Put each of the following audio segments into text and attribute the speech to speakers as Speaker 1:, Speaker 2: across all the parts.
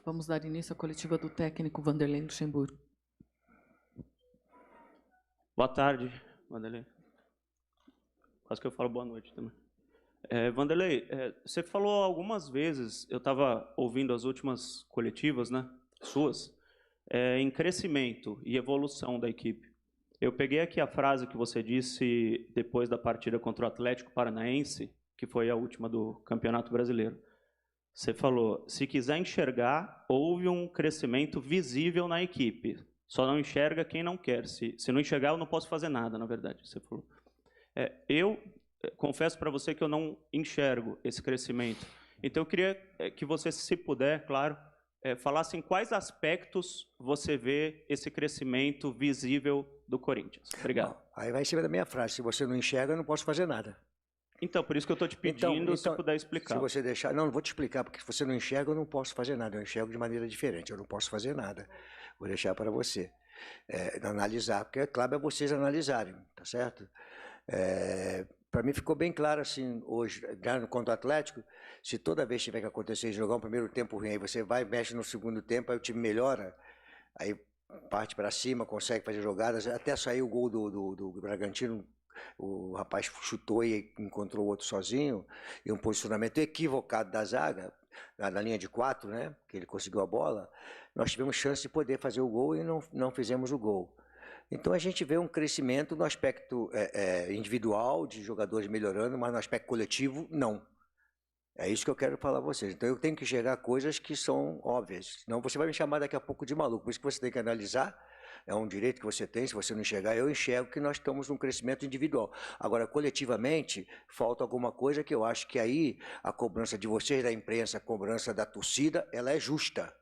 Speaker 1: Vamos dar início à coletiva do técnico Vanderlei Luxemburgo.
Speaker 2: Boa tarde, Vanderlei. Quase que eu falo boa noite também. Vanderlei, você falou algumas vezes, eu estava ouvindo as últimas coletivas, né, suas, em crescimento e evolução da equipe. Eu peguei aqui a frase que você disse depois da partida contra o Atlético Paranaense, que foi a última do Campeonato Brasileiro. Você falou, se quiser enxergar, houve um crescimento visível na equipe. Só não enxerga quem não quer. Se não enxergar, eu não posso fazer nada, na verdade. Você falou. Eu confesso para você que eu não enxergo esse crescimento. Então, eu queria que você, se puder, claro, falasse em quais aspectos você vê esse crescimento visível do Corinthians. Obrigado.
Speaker 3: Bom, aí vai em cima da minha frase. Se você não enxerga, eu não posso fazer nada.
Speaker 2: Então, por isso que eu estou te pedindo, se puder explicar.
Speaker 3: Se você deixar... Não vou te explicar, porque se você não enxerga, eu não posso fazer nada. Eu enxergo de maneira diferente, eu não posso fazer nada. Vou deixar para você analisar, porque, claro, é vocês analisarem, tá certo? Para mim ficou bem claro, assim, hoje, contra o Atlético, se toda vez tiver que acontecer jogar um primeiro tempo ruim, aí você vai, mexe no segundo tempo, aí o time melhora, aí parte para cima, consegue fazer jogadas, até sair o gol do Bragantino, o rapaz chutou e encontrou o outro sozinho, e um posicionamento equivocado da zaga, na linha de 4, né, que ele conseguiu a bola, nós tivemos chance de poder fazer o gol e não fizemos o gol. Então a gente vê um crescimento no aspecto individual, de jogadores melhorando, mas no aspecto coletivo, não. É isso que eu quero falar a vocês. Então eu tenho que enxergar coisas que são óbvias. Senão você vai me chamar daqui a pouco de maluco. Por isso que você tem que analisar, é um direito que você tem, se você não enxergar, eu enxergo que nós estamos num crescimento individual. Agora, coletivamente, falta alguma coisa que eu acho que aí a cobrança de vocês, da imprensa, a cobrança da torcida, ela é justa.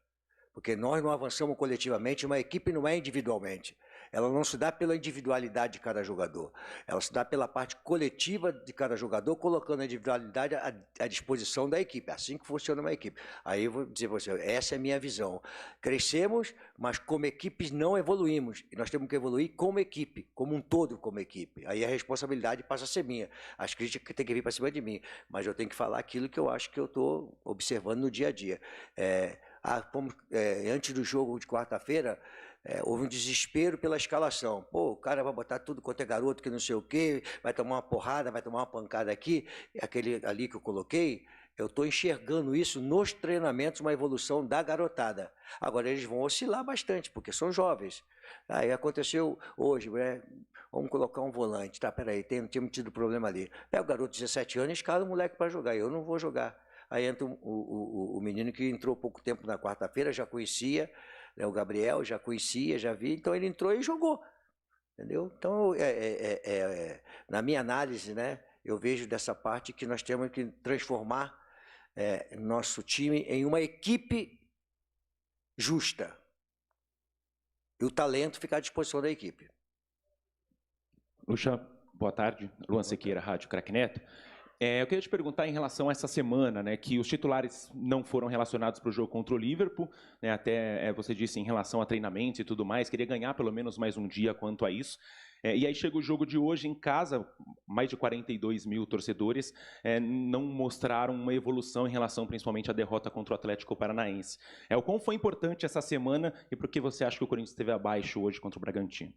Speaker 3: Porque nós não avançamos coletivamente, uma equipe não é individualmente. Ela não se dá pela individualidade de cada jogador. Ela se dá pela parte coletiva de cada jogador, colocando a individualidade à disposição da equipe. É assim que funciona uma equipe. Aí eu vou dizer para você, essa é a minha visão. Crescemos, mas como equipes não evoluímos. E nós temos que evoluir como equipe, como um todo como equipe. Aí a responsabilidade passa a ser minha. As críticas têm que vir para cima de mim. Mas eu tenho que falar aquilo que eu acho que eu estou observando no dia a dia. Antes do jogo de quarta-feira, houve um desespero pela escalação. Pô, o cara vai botar tudo quanto é garoto que não sei o quê, vai tomar uma porrada, vai tomar uma pancada aqui. Aquele ali que eu coloquei, eu estou enxergando isso nos treinamentos, uma evolução da garotada. Agora eles vão oscilar bastante, porque são jovens. Aí aconteceu hoje, né? Vamos colocar um volante. Tá, peraí, tínhamos tido problema ali. Pega o garoto de 17 anos e escala o moleque para jogar. Eu não vou jogar. Aí entra o menino que entrou pouco tempo na quarta-feira, já conhecia, né, o Gabriel, já conhecia, já vi, então ele entrou e jogou, entendeu? Então, na minha análise, né, eu vejo dessa parte que nós temos que transformar nosso time em uma equipe justa e o talento ficar à disposição da equipe.
Speaker 4: Luxa, boa tarde. Luan Sequeira, Rádio Craque Neto. Eu queria te perguntar em relação a essa semana, né, que os titulares não foram relacionados para o jogo contra o Liverpool, né, até você disse em relação a treinamentos e tudo mais, queria ganhar pelo menos mais um dia quanto a isso. E aí chega o jogo de hoje em casa, mais de 42 mil torcedores não mostraram uma evolução em relação principalmente à derrota contra o Atlético Paranaense. O quão foi importante essa semana e por que você acha que o Corinthians esteve abaixo hoje contra o Bragantino?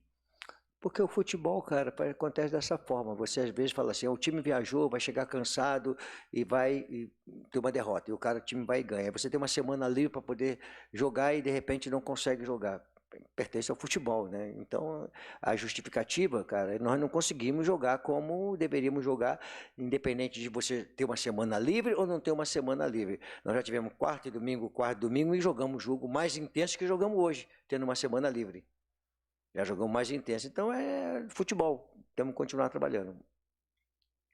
Speaker 3: Porque o futebol, cara, acontece dessa forma. Você às vezes fala assim, o time viajou, vai chegar cansado e vai ter uma derrota. E o time vai e ganha. Você tem uma semana livre para poder jogar e de repente não consegue jogar. Pertence ao futebol, né? Então, a justificativa, cara, nós não conseguimos jogar como deveríamos jogar, independente de você ter uma semana livre ou não ter uma semana livre. Nós já tivemos quarta e domingo e jogamos jogo mais intenso que jogamos hoje, tendo uma semana livre. Já jogamos mais intenso. Então é futebol. Temos que continuar trabalhando.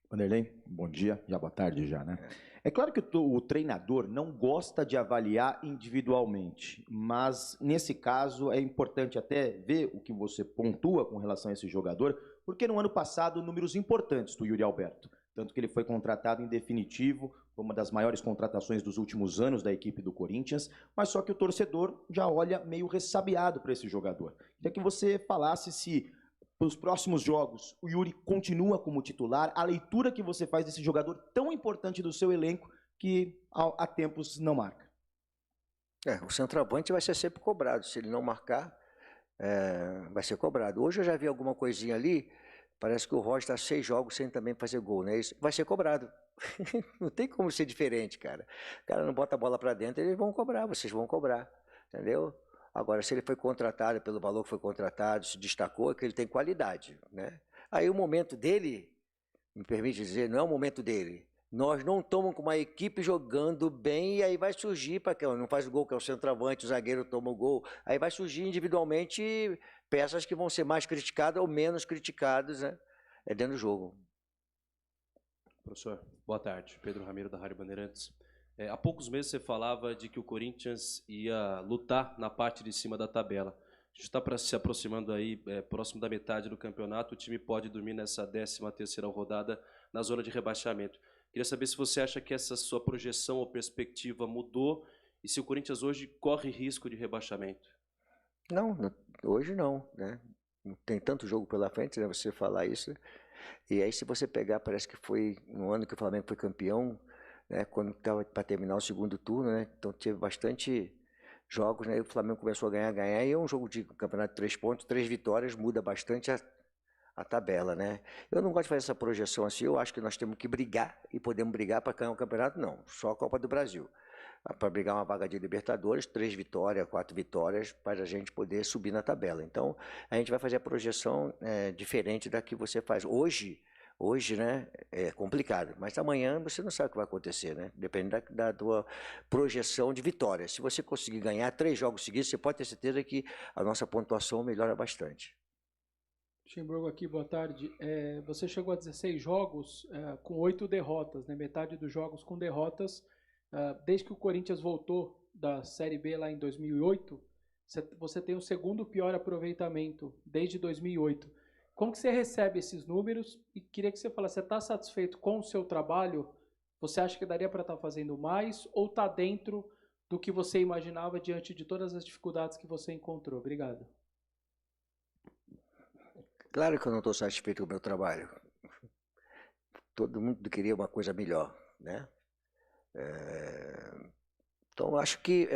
Speaker 5: Vanderlei, bom dia. Já boa tarde já, né? É claro que o treinador não gosta de avaliar individualmente, mas nesse caso é importante até ver o que você pontua com relação a esse jogador, porque no ano passado números importantes do Yuri Alberto. Tanto que ele foi contratado em definitivo, foi uma das maiores contratações dos últimos anos da equipe do Corinthians, mas só que o torcedor já olha meio ressabiado para esse jogador. Queria que você falasse se, para os próximos jogos, o Yuri continua como titular, a leitura que você faz desse jogador tão importante do seu elenco que há tempos não marca.
Speaker 3: O centroavante vai ser sempre cobrado. Se ele não marcar, vai ser cobrado. Hoje eu já vi alguma coisinha ali. Parece que o Roger está 6 jogos sem também fazer gol, né? Isso vai ser cobrado. Não tem como ser diferente, cara. O cara não bota a bola para dentro, eles vão cobrar, vocês vão cobrar, entendeu? Agora, se ele foi contratado pelo valor que foi contratado, se destacou, é que ele tem qualidade, né? Aí o momento dele, me permite dizer, não é o momento dele. Nós não estamos com uma equipe jogando bem e aí vai surgir, para quem não faz o gol, que é o centroavante, o zagueiro toma o gol, aí vai surgir individualmente peças que vão ser mais criticadas ou menos criticadas, né? Dentro do jogo.
Speaker 6: Professor, boa tarde. Pedro Ramiro, da Rádio Bandeirantes. Há poucos meses você falava de que o Corinthians ia lutar na parte de cima da tabela. A gente está se aproximando aí, próximo da metade do campeonato, o time pode dormir nessa 13ª rodada na zona de rebaixamento. Queria saber se você acha que essa sua projeção ou perspectiva mudou e se o Corinthians hoje corre risco de rebaixamento.
Speaker 3: Não, hoje não, né? Não tem tanto jogo pela frente, né? Você falar isso. E aí, se você pegar, parece que foi no ano que o Flamengo foi campeão, né? Quando estava para terminar o segundo turno, né? Então teve bastante jogos, né? E o Flamengo começou a ganhar, e é um jogo de campeonato de 3 pontos, 3 vitórias, muda bastante a tabela, né? Eu não gosto de fazer essa projeção assim, eu acho que nós temos que brigar, e podemos brigar para ganhar o campeonato, não, só a Copa do Brasil. Para brigar uma vaga de Libertadores, 3 vitórias, 4 vitórias, para a gente poder subir na tabela. Então, a gente vai fazer a projeção diferente da que você faz. Hoje, né, é complicado, mas amanhã você não sabe o que vai acontecer, né? Depende da tua projeção de vitória. Se você conseguir ganhar 3 jogos seguidos, você pode ter certeza que a nossa pontuação melhora bastante.
Speaker 7: Luxemburgo aqui, boa tarde. Você chegou a 16 jogos com 8 derrotas, né? Metade dos jogos com derrotas. Desde que o Corinthians voltou da Série B lá em 2008, você tem o segundo pior aproveitamento desde 2008. Como que você recebe esses números? E queria que você falasse, você está satisfeito com o seu trabalho? Você acha que daria para estar fazendo mais? Ou está dentro do que você imaginava diante de todas as dificuldades que você encontrou? Obrigado.
Speaker 3: Claro que eu não estou satisfeito com o meu trabalho. Todo mundo queria uma coisa melhor, né? Então, acho que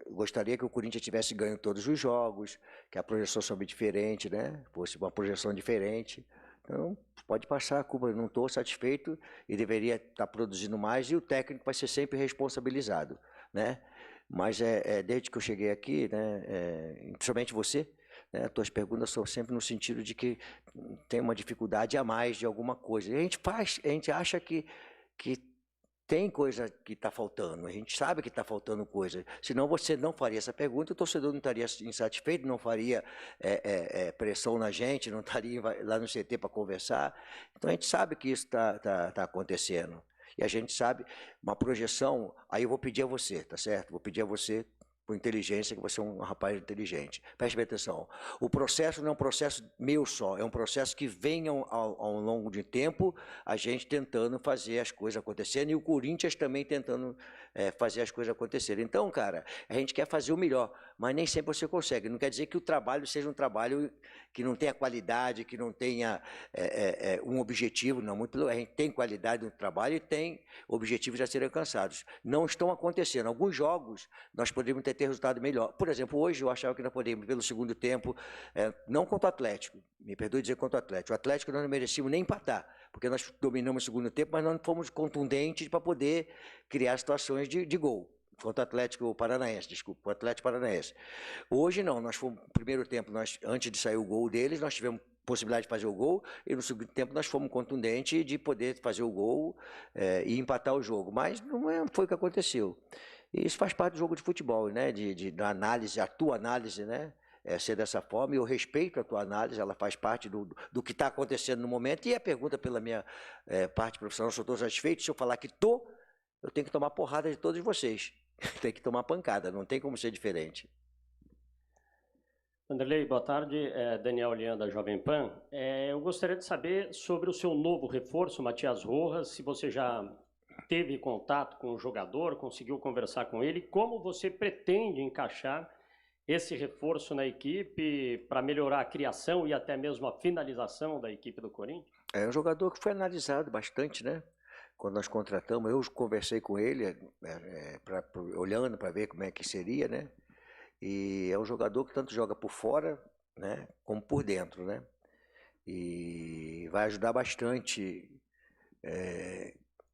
Speaker 3: gostaria que o Corinthians tivesse ganho todos os jogos, que a projeção fosse diferente, né? Fosse uma projeção diferente. Então, pode passar a culpa, eu não estou satisfeito e deveria estar produzindo mais, e o técnico vai ser sempre responsabilizado, né? Mas desde que eu cheguei aqui, né, principalmente você, né, as tuas perguntas são sempre no sentido de que tem uma dificuldade a mais de alguma coisa. E a gente acha que tem coisa que está faltando, a gente sabe que está faltando coisa, senão você não faria essa pergunta, o torcedor não estaria insatisfeito, não faria pressão na gente, não estaria lá no CT para conversar. Então a gente sabe que isso está acontecendo. E a gente sabe, uma projeção, aí eu vou pedir a você, tá certo? Vou pedir a você, com inteligência, que você é um rapaz inteligente. Preste bem atenção. O processo não é um processo meu só, é um processo que vem ao longo de tempo, a gente tentando fazer as coisas acontecerem, e o Corinthians também tentando fazer as coisas acontecerem. Então, cara, a gente quer fazer o melhor, mas nem sempre você consegue. Não quer dizer que o trabalho seja um trabalho que não tenha qualidade, que não tenha um objetivo, não. A gente tem qualidade no trabalho e tem objetivos a serem alcançados. Não estão acontecendo. Alguns jogos nós poderíamos ter resultado melhor. Por exemplo, hoje eu achava que nós poderíamos, pelo segundo tempo, não contra o Atlético, me perdoe dizer contra o Atlético. O Atlético nós não merecíamos nem empatar, porque nós dominamos o segundo tempo, mas nós não fomos contundentes para poder criar situações de gol. Contra o Atlético Paranaense, desculpa, o Atlético Paranaense. Hoje não, nós fomos, no primeiro tempo, antes de sair o gol deles, nós tivemos possibilidade de fazer o gol, e no segundo tempo nós fomos contundentes de poder fazer o gol e empatar o jogo, mas não foi o que aconteceu. E isso faz parte do jogo de futebol, né? Da análise, a tua análise, né? Ser dessa forma, e eu respeito a tua análise, ela faz parte do que está acontecendo no momento, e a pergunta pela minha parte profissional, se eu estou satisfeito, se eu falar que estou, eu tenho que tomar porrada de todos vocês. Tem que tomar pancada, não tem como ser diferente.
Speaker 8: Vanderlei, boa tarde. Daniel Lian, da Jovem Pan. Eu gostaria de saber sobre o seu novo reforço, Matias Rojas, se você já teve contato com o jogador, conseguiu conversar com ele, como você pretende encaixar esse reforço na equipe para melhorar a criação e até mesmo a finalização da equipe do Corinthians?
Speaker 3: É um jogador que foi analisado bastante, né? quando nós contratamos, eu conversei com ele, olhando para ver como é que seria, né? E é um jogador que tanto joga por fora, né, como por dentro, né? E vai ajudar bastante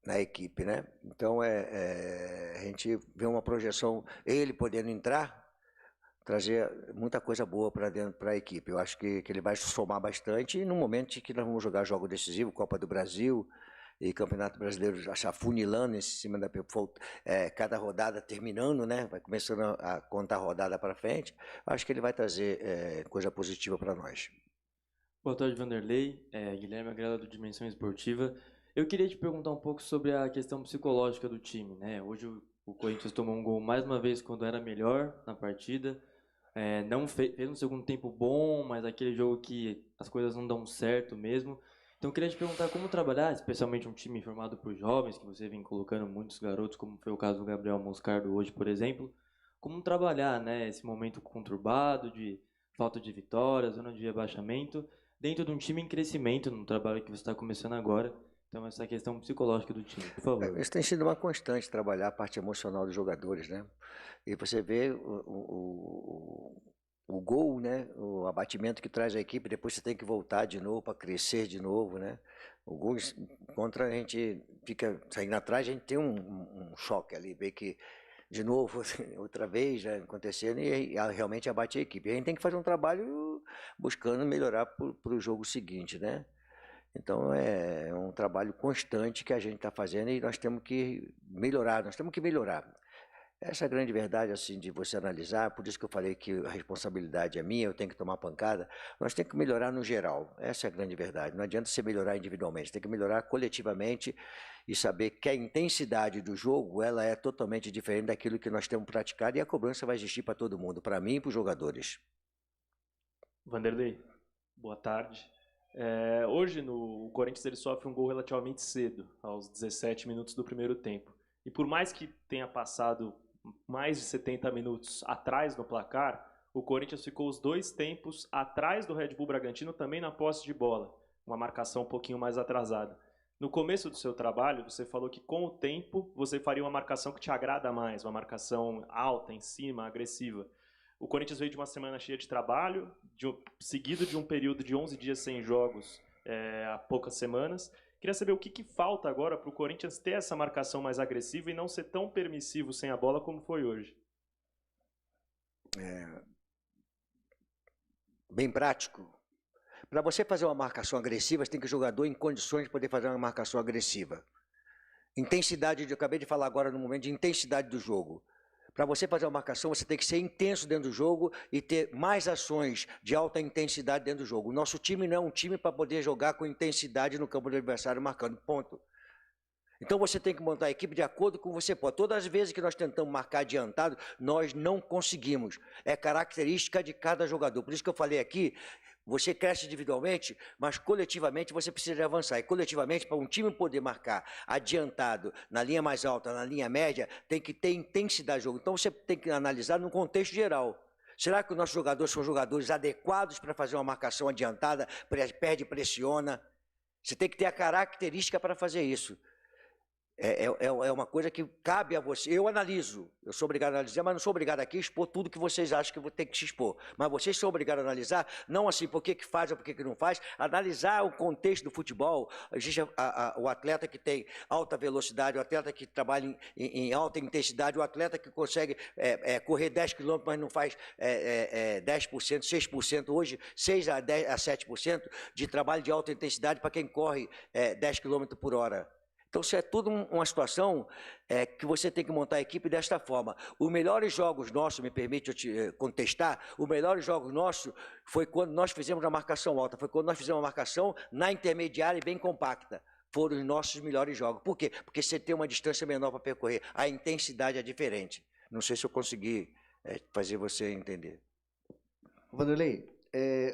Speaker 3: na equipe, né? Então a gente vê uma projeção, ele podendo entrar, trazer muita coisa boa para dentro para a equipe. Eu acho que ele vai somar bastante e no momento em que nós vamos jogar jogo decisivo, Copa do Brasil e Campeonato Brasileiro, já afunilando em cima da cada rodada terminando, né? Vai começando a contar a rodada para frente. Acho que ele vai trazer coisa positiva para nós.
Speaker 9: Boa tarde, Vanderlei. Guilherme Agrada do Dimensão Esportiva. Eu queria te perguntar um pouco sobre a questão psicológica do time, né? Hoje o Corinthians tomou um gol mais uma vez quando era melhor na partida. Não fez um segundo tempo bom, mas aquele jogo que as coisas não dão certo mesmo. Então eu queria te perguntar como trabalhar, especialmente um time formado por jovens, que você vem colocando muitos garotos, como foi o caso do Gabriel Moscardo hoje, por exemplo. Como trabalhar, né, esse momento conturbado de falta de vitórias, zona de rebaixamento, dentro de um time em crescimento, no trabalho que você está começando agora. Então, essa questão psicológica do time, por favor.
Speaker 3: Isso tem sido uma constante, trabalhar a parte emocional dos jogadores, né? E você vê o gol, né? O abatimento que traz a equipe, depois você tem que voltar de novo para crescer de novo, né? O gol contra a gente fica saindo atrás, a gente tem um choque ali, ver que de novo, outra vez, já acontecendo, e realmente abate a equipe. A gente tem que fazer um trabalho buscando melhorar para o jogo seguinte, né? Então é um trabalho constante que a gente está fazendo e nós temos que melhorar, Essa é a grande verdade, assim, de você analisar, por isso que eu falei que a responsabilidade é minha, eu tenho que tomar pancada, nós temos que melhorar no geral, essa é a grande verdade, não adianta você melhorar individualmente, tem que melhorar coletivamente e saber que a intensidade do jogo, ela é totalmente diferente daquilo que nós temos praticado e a cobrança vai existir para todo mundo, para mim e para os jogadores.
Speaker 10: Vanderlei, boa tarde. Hoje o Corinthians ele sofre um gol relativamente cedo, aos 17 minutos do primeiro tempo. E por mais que tenha passado mais de 70 minutos atrás no placar, o Corinthians ficou os 2 tempos atrás do Red Bull Bragantino também na posse de bola, uma marcação um pouquinho mais atrasada. No começo do seu trabalho, você falou que com o tempo você faria uma marcação que te agrada mais, uma marcação alta, em cima, agressiva. O Corinthians veio de uma semana cheia de trabalho, seguido de um período de 11 dias sem jogos há poucas semanas. Queria saber o que falta agora para o Corinthians ter essa marcação mais agressiva e não ser tão permissivo sem a bola como foi hoje.
Speaker 3: Bem prático. Para você fazer uma marcação agressiva, você tem que o jogador em condições de poder fazer uma marcação agressiva. Intensidade, eu acabei de falar agora no momento de intensidade do jogo. Para você fazer uma marcação, você tem que ser intenso dentro do jogo e ter mais ações de alta intensidade dentro do jogo. O nosso time não é um time para poder jogar com intensidade no campo do adversário marcando, ponto. Então você tem que montar a equipe de acordo com o que você pode. Todas as vezes que nós tentamos marcar adiantado, nós não conseguimos. É característica de cada jogador. Por isso que eu falei aqui, você cresce individualmente, mas coletivamente você precisa avançar. E coletivamente, para um time poder marcar adiantado, na linha mais alta, na linha média, tem que ter intensidade de jogo. Então você tem que analisar num contexto geral. Será que os nossos jogadores são jogadores adequados para fazer uma marcação adiantada, perde, pressiona? Você tem que ter a característica para fazer isso. É uma coisa que cabe a você. Eu analiso, eu sou obrigado a analisar, mas não sou obrigado aqui a expor tudo que vocês acham que eu vou ter que se expor. Mas vocês são obrigados a analisar, não assim, por que faz ou por que não faz, analisar o contexto do futebol. Existe o atleta que tem alta velocidade, o atleta que trabalha em alta intensidade, o atleta que consegue correr 10 km, mas não faz 10%, 6%. Hoje, 6 a 7% de trabalho de alta intensidade para quem corre 10 km por hora. Então, isso é tudo uma situação que você tem que montar a equipe desta forma. Os melhores jogos nossos, me permite eu te contestar, os melhores jogos nossos foi quando nós fizemos a marcação alta, foi quando nós fizemos a marcação na intermediária e bem compacta. Foram os nossos melhores jogos. Por quê? Porque você tem uma distância menor para percorrer. A intensidade é diferente. Não sei se eu consegui fazer você entender.
Speaker 11: Vanderlei,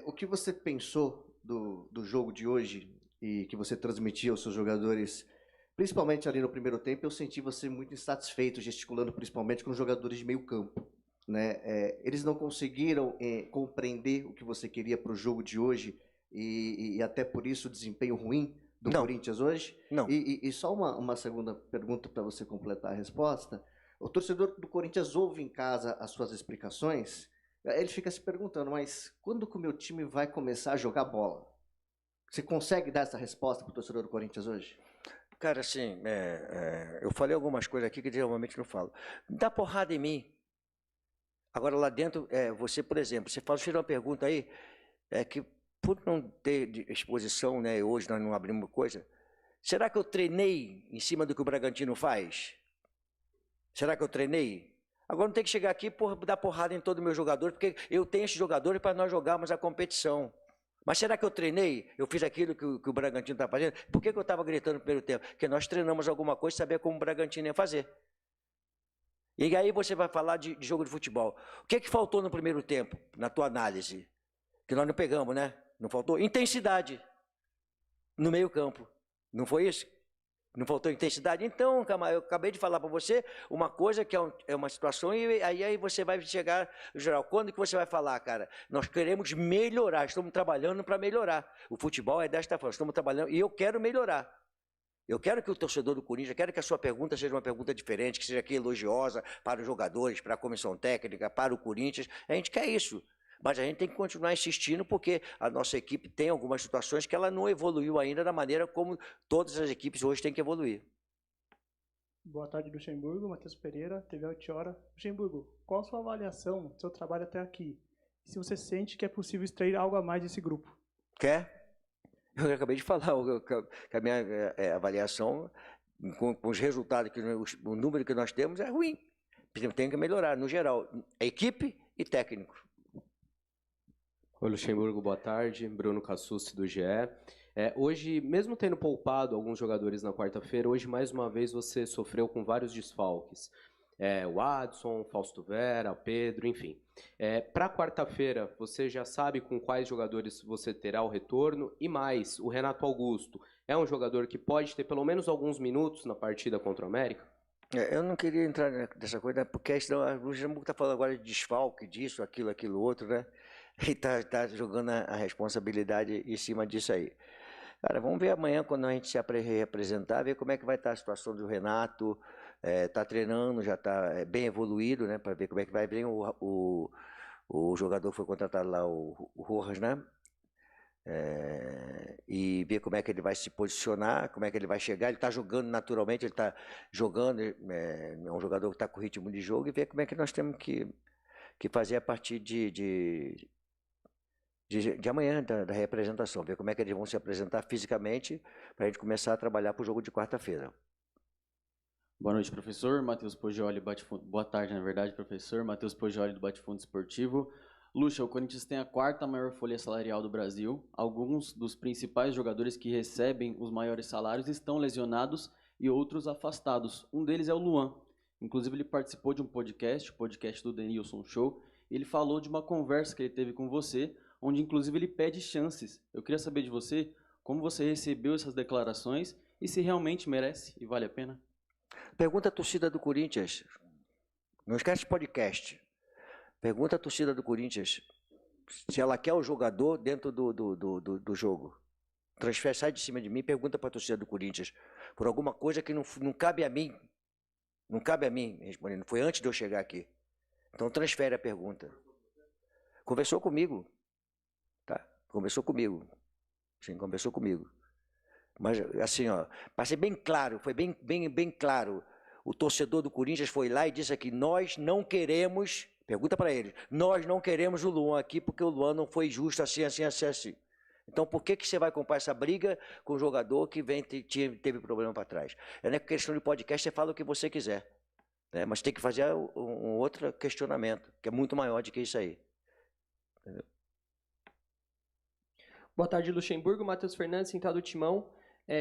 Speaker 11: o que você pensou do jogo de hoje e que você transmitia aos seus jogadores? Principalmente ali no primeiro tempo, eu senti você muito insatisfeito, gesticulando principalmente com os jogadores de meio campo, né? Eles não conseguiram compreender o que você queria para o jogo de hoje e até por isso o desempenho ruim do
Speaker 3: Não.
Speaker 11: Corinthians hoje?
Speaker 3: Não.
Speaker 11: E só uma segunda pergunta para você completar a resposta. O torcedor do Corinthians ouve em casa as suas explicações, ele fica se perguntando, mas quando que o meu time vai começar a jogar bola? Você consegue dar essa resposta para o torcedor do Corinthians hoje?
Speaker 3: Cara, assim, eu falei algumas coisas aqui que geralmente não falo. Dá porrada em mim. Agora, lá dentro, você, por exemplo, você fez uma pergunta aí, que por não ter exposição, né, hoje nós não abrimos coisa, será que eu treinei em cima do que o Bragantino faz? Será que eu treinei? Agora não tem que chegar aqui e dar porrada em todo o meu jogador, porque eu tenho esses jogadores para nós jogarmos a competição. Mas será que eu treinei? Eu fiz aquilo que o Bragantino está fazendo? Por que eu estava gritando no primeiro tempo? Porque nós treinamos alguma coisa e sabia como o Bragantino ia fazer. E aí você vai falar de jogo de futebol. O que faltou no primeiro tempo, na tua análise? Que nós não pegamos, né? Não faltou? Intensidade no meio campo. Não foi isso? Não faltou intensidade? Então, eu acabei de falar para você uma coisa que é uma situação e aí você vai chegar, geral, quando que você vai falar, cara? Nós queremos melhorar, estamos trabalhando para melhorar. O futebol é desta forma, estamos trabalhando e eu quero melhorar. Eu quero que o torcedor do Corinthians, quero que a sua pergunta seja uma pergunta diferente, que seja aqui elogiosa para os jogadores, para a comissão técnica, para o Corinthians. A gente quer isso. Mas a gente tem que continuar insistindo porque a nossa equipe tem algumas situações que ela não evoluiu ainda da maneira como todas as equipes hoje têm que evoluir.
Speaker 12: Boa tarde, Luxemburgo. Matheus Pereira, TV Altiora. Luxemburgo, qual a sua avaliação do seu trabalho até aqui? E se você sente que é possível extrair algo a mais desse grupo?
Speaker 3: Quer? Eu acabei de falar que a minha avaliação, com os resultados, o número que nós temos é ruim. Tem que melhorar, no geral, a equipe e técnico.
Speaker 13: Oi, Luxemburgo, boa tarde. Bruno Cassucci, do GE. Hoje, mesmo tendo poupado alguns jogadores na quarta-feira, hoje, mais uma vez, você sofreu com vários desfalques. O Adson, Fausto Vera, Pedro, enfim. Para quarta-feira, você já sabe com quais jogadores você terá o retorno? E mais, o Renato Augusto é um jogador que pode ter pelo menos alguns minutos na partida contra o América?
Speaker 3: Eu não queria entrar nessa coisa, porque senão o Luxemburgo está falando agora de desfalque, disso, aquilo, outro, né? E está jogando a responsabilidade em cima disso aí. Cara, vamos ver amanhã, quando a gente se representar, ver como é que vai estar a situação do Renato. Está treinando, já está bem evoluído, né? Para ver como é que vai vir o jogador que foi contratado lá, o Rojas, né? E ver como é que ele vai se posicionar, como é que ele vai chegar. Ele está jogando naturalmente, ele está jogando, é um jogador que está com ritmo de jogo, e ver como é que nós temos que fazer a partir de amanhã, da representação, ver como é que eles vão se apresentar fisicamente para a gente começar a trabalhar para o jogo de quarta-feira.
Speaker 14: Boa noite, professor. Matheus Poggioli, boa tarde, na verdade, professor. Matheus Poggioli, do Bate-Fundo Esportivo. Luxa, o Corinthians tem a quarta maior folha salarial do Brasil. Alguns dos principais jogadores que recebem os maiores salários estão lesionados e outros afastados. Um deles é o Luan. Inclusive, ele participou de um podcast, o podcast do Denilson Show. Ele falou de uma conversa que ele teve com você, onde, inclusive, ele pede chances. Eu queria saber de você como você recebeu essas declarações e se realmente merece e vale a pena.
Speaker 3: Pergunta à torcida do Corinthians. Não esquece podcast. Pergunta à torcida do Corinthians se ela quer o jogador dentro do jogo. Transfere, sai de cima de mim, pergunta para a torcida do Corinthians por alguma coisa que não cabe a mim. Não cabe a mim responder. Não foi antes de eu chegar aqui. Então transfere a pergunta. Conversou comigo. Tá? Conversou comigo. Sim, conversou comigo. Mas assim, para ser bem claro, foi bem claro. O torcedor do Corinthians foi lá e disse aqui: nós não queremos, pergunta para ele, nós não queremos o Luan aqui porque o Luan não foi justo assim. Então por que você vai comprar essa briga com o jogador que teve problema para trás? Não é questão de podcast, você fala o que você quiser, né? Mas tem que fazer um outro questionamento, que é muito maior do que isso aí. Entendeu?
Speaker 15: Boa tarde, Luxemburgo. Matheus Fernandes, Central do Timão.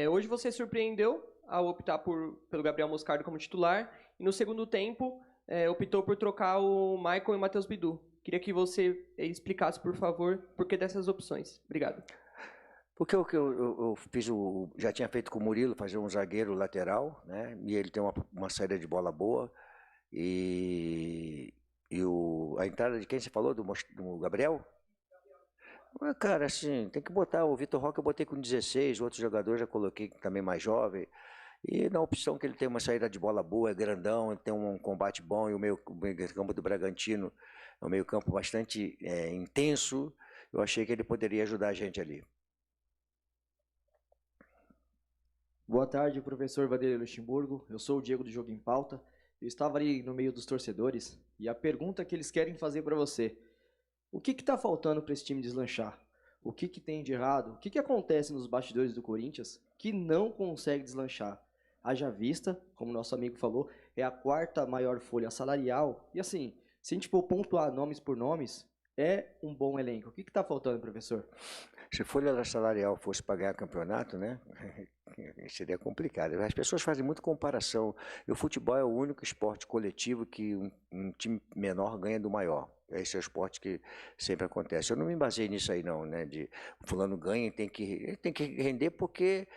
Speaker 15: Hoje você surpreendeu ao optar pelo Gabriel Moscardo como titular e no segundo tempo optou por trocar o Michael e o Matheus Bidu. Queria que você explicasse, por favor, por que dessas opções. Obrigado.
Speaker 3: Porque o que eu fiz, já tinha feito com o Murilo, fazer um zagueiro lateral, né? E ele tem uma saída de bola boa. E a entrada de quem você falou? Do Gabriel? Cara, assim, tem que botar o Vitor Roque, eu botei com 16, outros jogadores já coloquei também mais jovem. E na opção que ele tem uma saída de bola boa, é grandão, tem um combate bom, e o meio campo do Bragantino é um meio campo bastante intenso, eu achei que ele poderia ajudar a gente ali.
Speaker 16: Boa tarde, professor Vanderlei Luxemburgo. Eu sou o Diego do Jogo em Pauta. Eu estava ali no meio dos torcedores e a pergunta que eles querem fazer para você: o que está faltando para esse time deslanchar? O que tem de errado? O que acontece nos bastidores do Corinthians que não consegue deslanchar? Haja vista, como nosso amigo falou, é a 4ª maior folha salarial. E assim, se a gente for pontuar nomes por nomes, é um bom elenco. O que está faltando, professor?
Speaker 3: Se folha salarial fosse para ganhar campeonato, né, seria complicado. As pessoas fazem muita comparação. E o futebol é o único esporte coletivo que um time menor ganha do maior. Esse é o esporte que sempre acontece. Eu não me baseei nisso aí não, né, de o fulano ganha e tem que render porque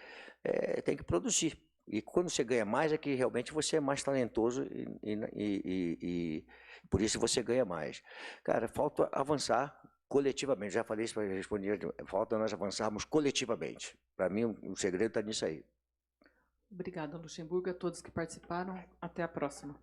Speaker 3: tem que produzir. E quando você ganha mais é que realmente você é mais talentoso e por isso você ganha mais. Cara, falta avançar coletivamente. Já falei isso para responder. Falta nós avançarmos coletivamente. Para mim, o segredo está nisso aí.
Speaker 1: Obrigada, Luxemburgo, a todos que participaram. Até a próxima.